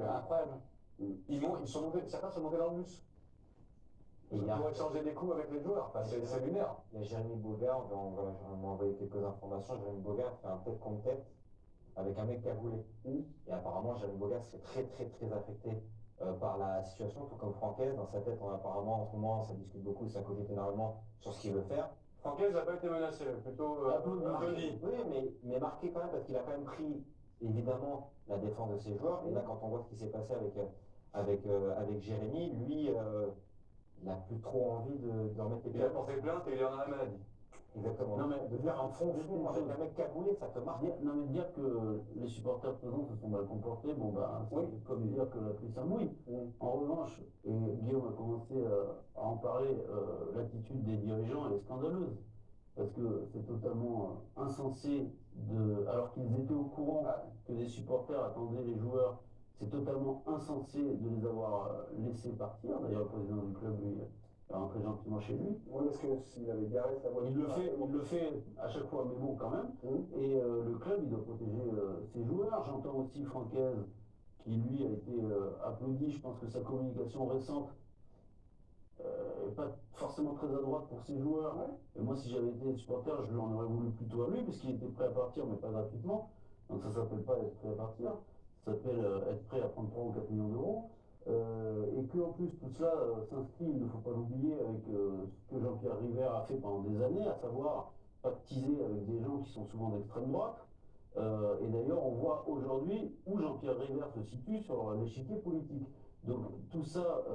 Incroyable. Ils sont montés, certains sont montés dans le bus. Pour échanger des coups avec les joueurs. Enfin, c'est lunaire. Il y a Jérémy Boga, on m'a envoyé quelques informations. Jérémy Boga fait un tête contre tête avec un mec cagoulé. Et apparemment, Jérémy Boga serait très affecté par la situation, tout comme Francaise. Dans sa tête, apparemment, en ce moment, ça discute beaucoup, ça cogite énormément sur ce qu'il veut faire. Francaise n'a pas été menacé, plutôt applaudi. Oui, mais marqué quand même, parce qu'il a quand même pris, évidemment, la défense de ses joueurs. Et là, quand on voit ce qui s'est passé avec Jérémy, lui, il n'a plus trop envie de remettre les pieds. Il a porté plainte et il en a la maladie. Exactement. Non, mais de faire un fond avec un mec cagoulé, ça te marque. Non, mais dire que les supporters présents se sont mal comportés, bon, bah, c'est comme dire que la pluie s'amouille. En revanche, et Guillaume a commencé à en parler, l'attitude des dirigeants, elle est scandaleuse. Parce que c'est totalement insensé, alors qu'ils étaient au courant que des supporters attendaient les joueurs, c'est totalement insensé de les avoir laissés partir. D'ailleurs, le président du club, lui, est rentré gentiment chez lui. Oui, parce que s'il avait garé sa voiture. Il le fait à chaque fois, mais bon, quand même. Et le club, il doit protéger ses joueurs. J'entends aussi Francaise, qui lui a été applaudi. Je pense que sa communication récente n'est pas forcément très à droite pour ses joueurs. Et moi, si j'avais été supporter, je lui en aurais voulu plutôt à lui, parce qu'il était prêt à partir, mais pas gratuitement. Donc ça ne s'appelle pas être prêt à partir. Ça s'appelle être prêt à prendre 3 ou 4 millions d'euros. Et que en plus tout cela s'inscrit, il ne faut pas l'oublier, avec ce que Jean-Pierre River a fait pendant des années, à savoir pactiser avec des gens qui sont souvent d'extrême droite. Et d'ailleurs, on voit aujourd'hui où Jean-Pierre River se situe sur l'échiquier politique. Donc tout ça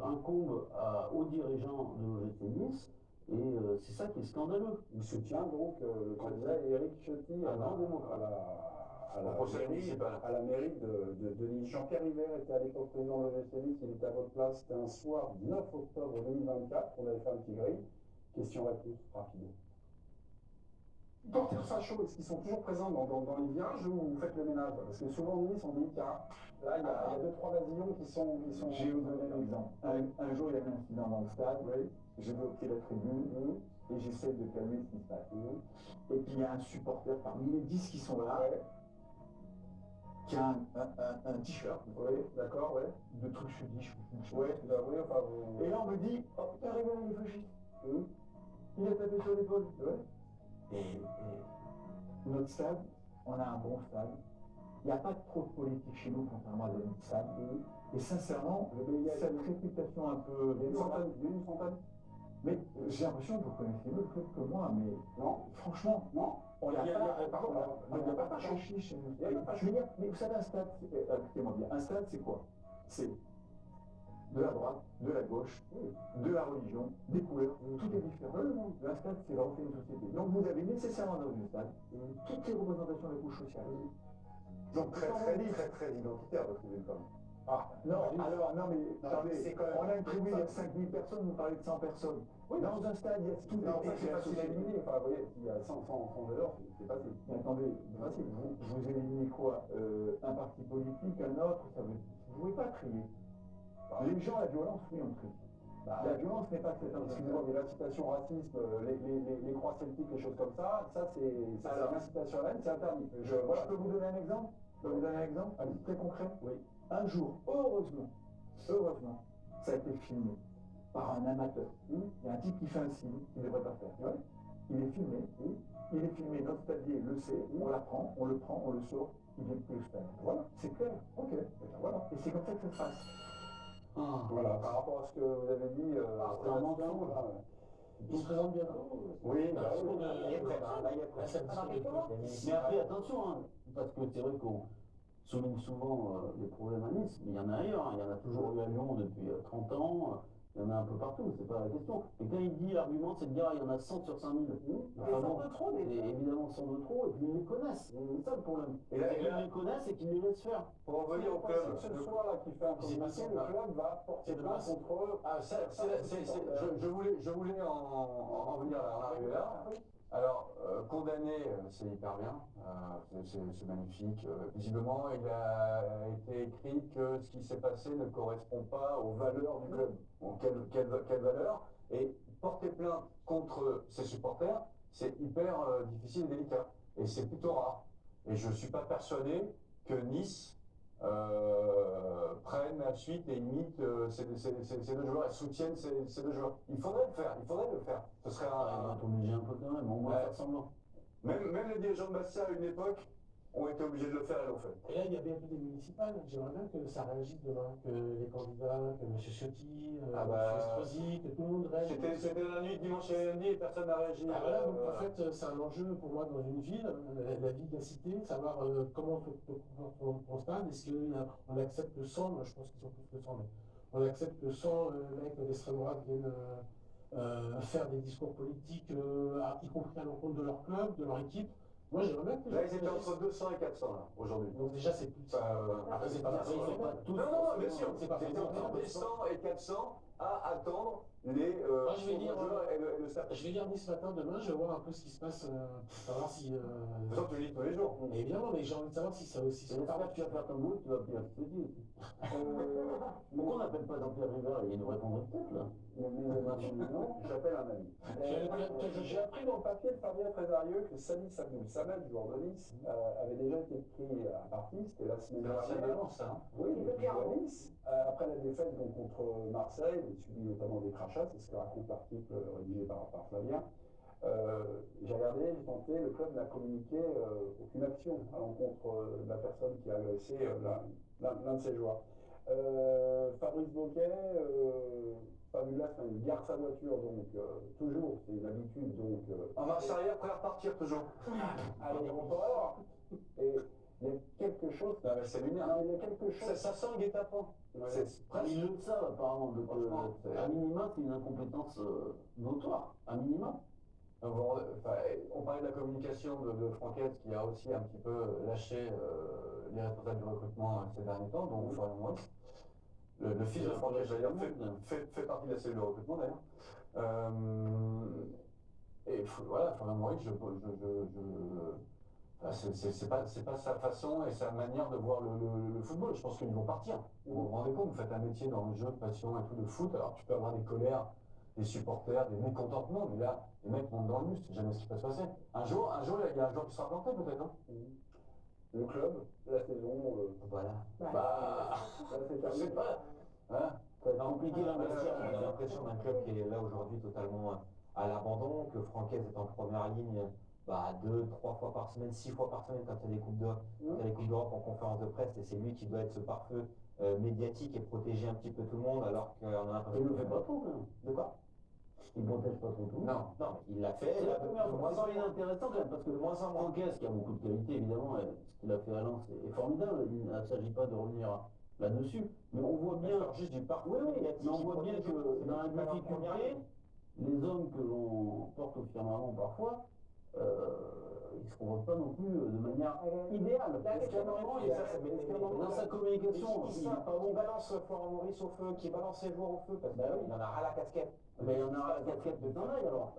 incombe aux dirigeants de l'OGC Nice, et c'est ça qui est scandaleux. Il soutient donc le candidat Éric Ciotti à la mairie de Nice. Jean-Pierre River était à l'époque président de l'OGC Nice, il était à votre place, c'était un soir du 9 octobre 2024, on avait fait un petit grill. Question-réponse rapide. Portez ça chaud, est-ce qu'ils sont toujours présents dans les virages ou vous faites le ménage? Parce que souvent Nice, on dit, tiens, là, il y a 2-3 vasillons qui sont... Je vais vous donner un exemple. Un jour, il y a un incident dans le stade, je vais au pied de la tribune et j'essaie de calmer ce qui se passe. Et puis il y a un supporter parmi les 10 qui sont là, qui a un t-shirt, d'accord, de trucs chudiches. Et là, on me dit, oh putain, River, il est fasciste. Il a tapé sur l'épaule. Et notre stade, on a un bon stade. Il n'y a pas trop de politique chez nous, contrairement à d'autres stades. Et sincèrement, cette réputation un peu... D'une centaine. Mais j'ai l'impression que vous connaissez mieux le club que moi, mais non, franchement, non. Il n'y a pas de chichi chez nous. Mais vous savez, un stade, écoutez-moi bien, un stade, c'est quoi? C'est de la droite, de la gauche, de la religion, des couleurs, tout est différent. Un stade, c'est reflet une société. Donc vous avez nécessairement dans une stade toutes les représentations des couches sociales. Donc très identitaire votre tribune quand même. Non, mais attendez, on a une tribune, il y a 5000 personnes, vous parlez de 100 personnes. Dans un stade, il y a tout. C'est facile à éliminer. Enfin, vous voyez, s'il y a 100 valeurs, c'est facile. Mais attendez, vous éliminez quoi? Un parti politique, un autre, vous ne pouvez pas trier. Les gens, la violence, oui, on trie. La violence n'est pas cette excusez-moi, mais l'incitation racisme, les croix celtiques, les choses comme ça c'est l'incitation à la haine, c'est interdit. Je peux vous donner un exemple? Allez, très concret. Oui. Un jour, heureusement, ça a été filmé par un amateur. Il y a un type qui fait un signe qu'il ne devrait pas faire. Il est filmé, notre stadier le sait, on l'apprend, on le prend, on le sort, il vient plus le stade. Voilà, c'est clair. Ok, voilà. Et c'est comme ça que ça se passe. Voilà, par rapport à ce que vous avez dit, c'est un mensonge. Il se présente bien. Oui, il est prêt. Là, il est prêt. Mais après, attention, hein, parce que c'est vrai qu'on souligne souvent les problèmes à Nice, mais il y en a ailleurs. Il y en a toujours eu à Lyon depuis 30 ans. Il y en a un peu partout, c'est pas la question. Et quand il dit l'argument, c'est de dire il y en a 100 sur 5000. Enfin, bon, de trop, évidemment 100 de trop, et puis ils les connaissent. C'est ça le problème. Et là, ils les connaissent et qu'ils les laissent faire. Pour en revenir au club, c'est ce soir-là qui fait un communiqué, le club va porter plainte contre eux. Je voulais en venir à l'arrivée là. Alors, condamné, c'est hyper bien, c'est magnifique. Visiblement, il a été écrit que ce qui s'est passé ne correspond pas aux valeurs du club. Bon, quelle valeur? Et porter plainte contre ses supporters, c'est hyper difficile et délicat. Et c'est plutôt rare. Et je ne suis pas persuadé que Nice de suite et imitent ces deux joueurs, et soutiennent ces deux joueurs. Il faudrait le faire. Ce serait On va t'obliger un peu quand même, au moins Ouais. faire semblant. Même les dirigeants de Bastia à une époque ont été obligés de le faire et l'ont fait. Et là, il y a bientôt des municipales. J'aimerais bien que ça réagisse demain, que les candidats, que M. Ciotti, Ah M. bah, Estrosi, que tout le monde réagisse. C'était la nuit de dimanche et lundi et personne n'a réagi. Ah voilà, donc voilà. en fait, c'est un enjeu pour moi dans une ville, la vie de la cité, savoir comment se comporte ton stade. Est-ce qu'on accepte 100, moi je pense qu'ils sont plus que 100, mais on accepte que 100 mecs d'extrême droite viennent faire des discours politiques, y compris à l'encontre de leur club, de leur équipe. Moi j'aimerais bien que les Là, gens ils étaient réagissent. entre 200 et 400 là, aujourd'hui. Donc déjà c'est plus. Après c'est pas Ils forcément. sont pas tous. Non, bien sûr. C'est pas C'était forcément. entre 100 et 400 à attendre les Moi, je vais dire, joueurs et le staff. Je vais lire ce matin, demain, je vais voir un peu ce qui se passe, pour savoir si. De toute façon, tu lis tous les jours. Mais évidemment, mais j'ai envie de savoir si ça aussi se J'espère parle. que tu vas faire comme vous, tu vas appeler Ciotti aussi. Pourquoi on n'appelle pas Jean-Pierre River? Il nous répondrait peut-être là. Non, j'appelle un ami. J'ai appris dans le papier de Fabien Trézarieux que Salis Abdoul Samed, joueur de Nice, avait déjà été pris à partie, c'était la semaine C'est l'ancien de dernière. Lens, ça. Oui, il joue à Nice. Après la défaite donc, contre Marseille, il subit notamment des crachats, c'est ce que raconte l'article rédigé par Flavien. J'ai regardé, j'ai tenté, le club n'a communiqué aucune action à l'encontre de la personne qui a agressé l'un de ses joueurs. Fabrice Boquet, Fabulous, il garde sa voiture, donc toujours, c'est une habitude, donc En marche arrière, prêt à repartir toujours. à l'aéroport. Et il y a quelque chose. Non, mais c'est lunaire. Non, il y a quelque chose. Ça sent le guet-apens. Ouais. C'est presque. Ils le savent apparemment. Donc, Franchement, c'est- à minima, c'est une incompétence notoire. À minima. Bon, enfin, on parlait de la communication de Franquette qui a aussi un petit peu lâché les responsables du recrutement ces derniers temps, dont Florian Maurice. Le fils de Franquette, d'ailleurs, fait partie de la cellule de recrutement d'ailleurs. Voilà, Florian Maurice, enfin, c'est pas sa façon et sa manière de voir le football. Je pense qu'ils vont partir. Vous vous rendez compte, vous faites un métier dans le jeu de passion et tout de foot, alors tu peux avoir des colères, des supporters, des mécontentements, mais là, les mecs montent dans le mur, c'est jamais ce qui peut se passer. Un jour, il y a un joueur qui sera planté peut-être. Hein. Le club, la saison, Voilà. Bah, là, c'est je sais terminé. pas. Hein. Ça va être compliqué d'investir. On a l'impression d'un club qui est là aujourd'hui totalement à l'abandon, que Francaise est en première ligne 2-3 fois par semaine, 6 fois par semaine quand il y a des Coupes d'Europe en conférence de presse, et c'est lui qui doit être ce pare-feu médiatique et protéger un petit peu tout le monde, alors qu'on a l'impression. Il ne le fait pas trop quand même. De quoi? Il ne protège pas trop tout. Non. Non, mais il l'a fait. C'est la de première moins fois. en C'est moins. intéressant quand même parce que De moins en moins. Franquès, qui a beaucoup de qualité évidemment, et ce qu'il a fait à Lens est formidable. Il ne s'agit pas de revenir là-dessus. Mais on voit bien. D'accord, juste du parcours Oui, oui, médiatique mais on qui voit bien protège, que c'est dans la l'équipe à la première difficulté, ligne. les hommes que l'on porte au firmament parfois, ils ne se comportent pas non plus de manière idéale. Est-ce qu'à un moment, il y a ça, Dans sa communication, qui il n'est pas bon. balance Florent Maurice au feu, qui balance ses joueurs au feu, parce qu'il Bah oui. en a ras la casquette. Mais il y en a la casquette de ton œil alors.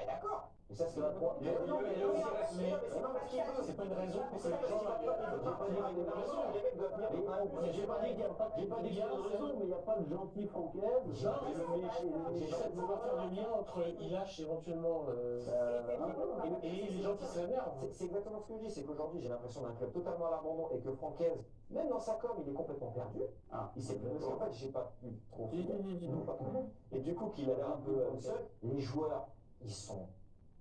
D'accord. Mais ça, c'est la trois. Il y a- Non, mais il y a aussi non, la- mais c'est pas parce qu'il veut. C'est pas une raison pour C'est que pas les parce gens. qu'il veut. J'ai pas dit qu'il y a une raison. Les mecs doivent venir. J'ai pas dit qu'il n'y a pas de raison, mais il n'y a pas de gentil Francaise. Genre, j'essaie de vouloir faire le lien entre il lâche éventuellement et les gens qui s'énervent. C'est exactement ce que je dis, c'est qu'aujourd'hui j'ai l'impression d'un club totalement à l'abandon et que Francaise, même dans sa com, il est complètement perdu. Ah, Il sait plus. Parce qu'en fait, j'ai pas pu trop. Si, si, si. Non, pas trop. Et du coup, qu'il a l'air un peu seul. Les joueurs, ils sont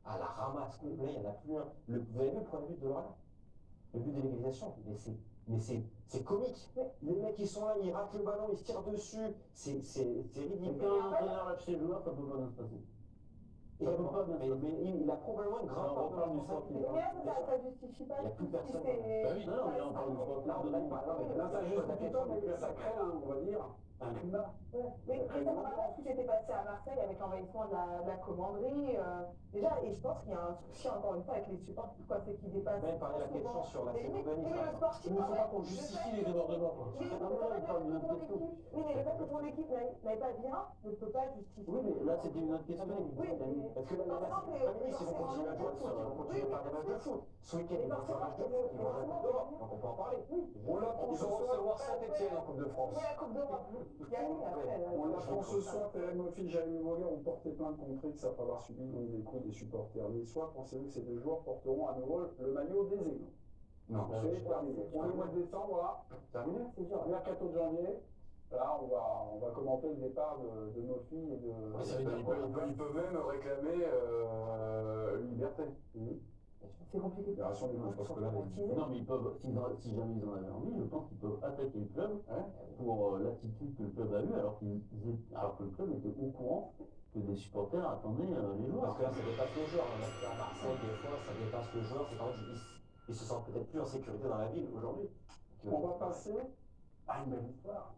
à la ramasse complet, il n'y en a plus un. Vous avez vu le premier but de Lorient? Le but de l'égalisation, mais c'est comique. Les mecs, ils sont là, ils ratent le ballon, ils se tirent dessus. C'est Mais ridicule. quand un entraîneur lâche ses joueurs, ça peut pas bien se passer. Et Ça peut pas bien se mais il a probablement une grande On part de reparle du responsabilité. Mais là, ça justifie pas. Il y a plus tout ce personne. qui s'est- Bah oui. Non, mais on parle du sport Là, on de parle nom. pas. Non, mais Là, ça la justifie question, pas, mais ça crée, on va dire, un climat. Ouais. Mais ça me rappelle ce qui s'était passé à Marseille avec l'envahissement de la commanderie. Déjà, et je pense qu'il y a un souci encore une fois avec les supporters, quoi, c'est qu'ils dépassent. Même parler la question sur la Mais saison oui, de Nice. mais le sportif, Il ne faut ouais, pas qu'on le justifie fait les que- débordements. Quoi. Oui, mais Ah, le non, fait il parle d'une que autre ton question. équipe- oui, mais le fait que ton équipe n'aille pas bien ne peut pas justifier. Oui, mais là c'était une autre question. Oui, mais- Parce que là, Par exemple, c'est pas Nice, ils vont continuer à jouer au foot, ils vont continuer à faire des matchs de foot. Ce week-end, ils vont faire un match de foot, ils vont jouer à la Coupe d'Europe, donc on peut en parler. On l'apprend ce soir recevoir Saint-Etienne en Coupe de France. Oui, la Coupe d'Europe. Gagner après. On l'apprend ce soir, Térémophile, Jérémy Boguer ont porté plainte contre X après avoir subi donc des coups des supporters niçois. Pensez-vous que ces deux joueurs porteront à nouveau le maillot des Aiglons? Non. C'est terminé. On est au mois de décembre, là. Terminé. C'est dur. Mercato de janvier. Là, on va commenter le départ de nos filles et de. Oui, ça veut dire Il peut même réclamer une liberté. C'est compliqué. Libération des Je pense que là, Non, mais ils peuvent, si jamais ils en avaient envie, je pense qu'ils peuvent attaquer le club pour l'attitude que le club a eue, alors que le club était au courant que des supporters attendaient les joueurs. Parce que là, ça dépasse le joueur. On a fait à Marseille, des fois, ça dépasse le joueur. C'est qu'en fait, ils se sentent peut-être plus en sécurité dans la ville aujourd'hui. On va passer à une belle histoire.